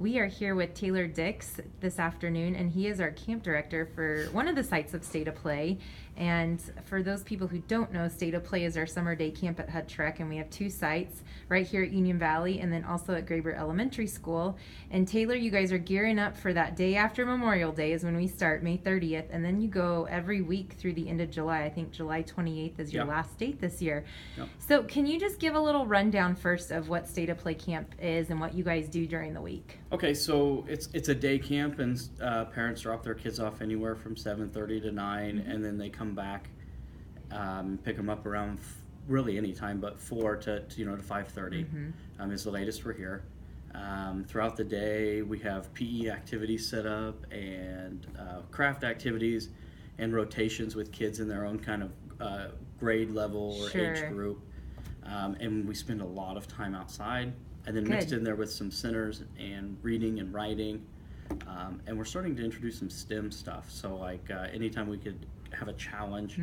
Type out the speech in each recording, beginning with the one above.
We are here with Taylor Dix this afternoon, and he is our camp director for one of the sites of State of Play. And for those people who don't know, State of Play is our summer day camp at Hutch Rec, and we have two sites right here at Union Valley and then also at Graber Elementary School. And Taylor, you guys are gearing up for that day after Memorial Day is when we start, May 30th, and then you go every week through the end of July. I think July 28th is your last date this year. So can you just give a little rundown first of what State of Play camp is and what you guys do during the week? Okay, so it's a day camp, and parents drop their kids off anywhere from 7:30 to 9, and then they come back, pick them up around really any time, but 4 to 5:30 is the latest we're here. Throughout the day, we have PE activities set up and craft activities and rotations with kids in their own kind of grade level or age group, and we spend a lot of time outside. And then mixed in there with some centers and reading and writing. And we're starting to introduce some STEM stuff. So like anytime we could have a challenge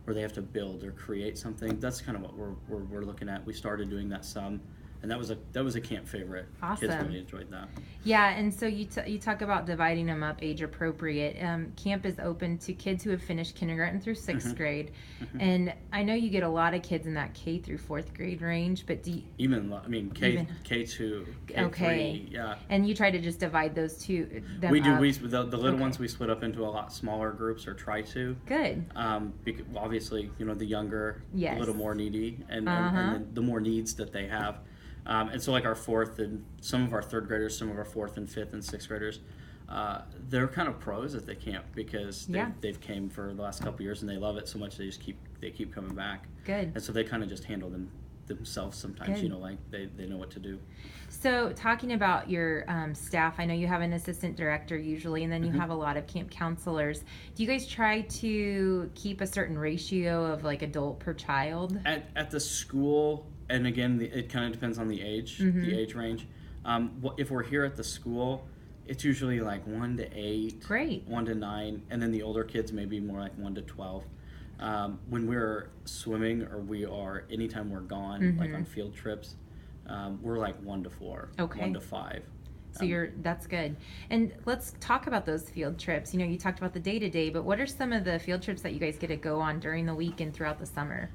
where they have to build or create something, that's kind of what we're looking at. We started doing that some. And that was a camp favorite. Awesome. Kids really enjoyed that. Yeah, and so you talk about dividing them up age appropriate. Camp is open to kids who have finished kindergarten through 6th grade, and I know you get a lot of kids in that K through 4th grade range. But do you, K2, K3, yeah. And you try to just divide those two. We do. The little ones we split up into a lot smaller groups, or try to. Good. Because obviously, the younger, a little more needy, and the more needs that they have. And so like our 4th and some of our 3rd graders, some of our 4th and 5th and 6th graders, they're kind of pros at the camp because they've came for the last couple of years and they love it so much they keep coming back. Good. And so they kind of just handle themselves sometimes. Like they know what to do. So talking about your staff, I know you have an assistant director usually, and then you have a lot of camp counselors. Do you guys try to keep a certain ratio of like adult per child? At the school, and again, it kind of depends on the age range. If we're here at the school, it's usually like 1 to 8, 1 to 9, and then the older kids maybe more like 1 to 12. When we're swimming or anytime we're gone, like on field trips, we're like 1 to 4, 1 to 5. So that's good. And let's talk about those field trips. You talked about the day-to-day, but what are some of the field trips that you guys get to go on during the week and throughout the summer?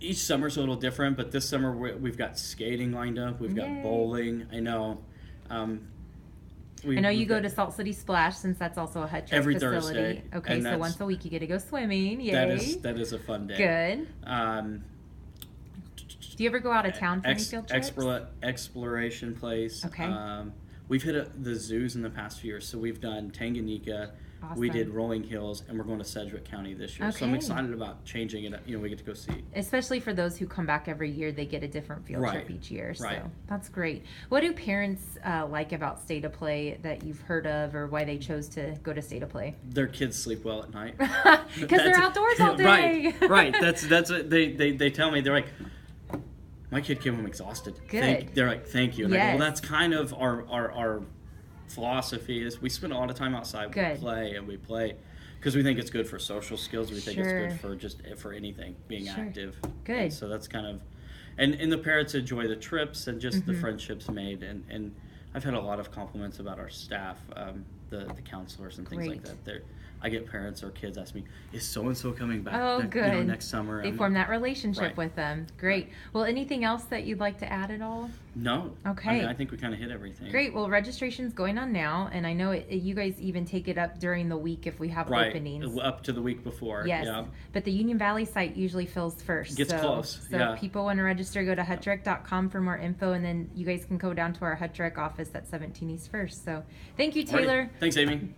Each summer's a little different, but this summer we've got skating lined up. We've got bowling. I know. I know you go to Salt City Splash since that's also a Hutch Rec every facility. Thursday. Okay, so once a week you get to go swimming. Yay. That is a fun day. Good. Do you ever go out of town for any field trips? Exploration place. Okay. We've hit the zoos in the past few years, so we've done Tanganyika. Awesome. We did Rolling Hills, and we're going to Sedgwick County this year. So I'm excited about changing it. We get to go see. Especially for those who come back every year, they get a different field trip each year. So that's great. What do parents like about State of Play that you've heard of, or why they chose to go to State of Play? Their kids sleep well at night. Because they're outdoors all day. Right. That's what they tell me. They're like, my kid came home exhausted. Good. They're like, thank you. And I go, well, that's kind of our philosophy is we spend a lot of time outside. We play because we think it's good for social skills. We think it's good for anything, being active. Good. And so that's kind of, and the parents enjoy the trips and just the friendships made. And I've had a lot of compliments about our staff, the counselors and things like that. I get parents or kids ask me, is so-and-so coming back next summer? They form that relationship with them. Great. Well, anything else that you'd like to add at all? No. Okay. I think we kind of hit everything. Great. Well, registration's going on now, and I know you guys even take it up during the week if we have openings. Up to the week before. Yes. Yeah. But the Union Valley site usually fills first. Gets close. So if people want to register, go to hutchrec.com for more info, and then you guys can go down to our Hutch Rec office at 17 East First. So thank you, Taylor. Thanks, Amy.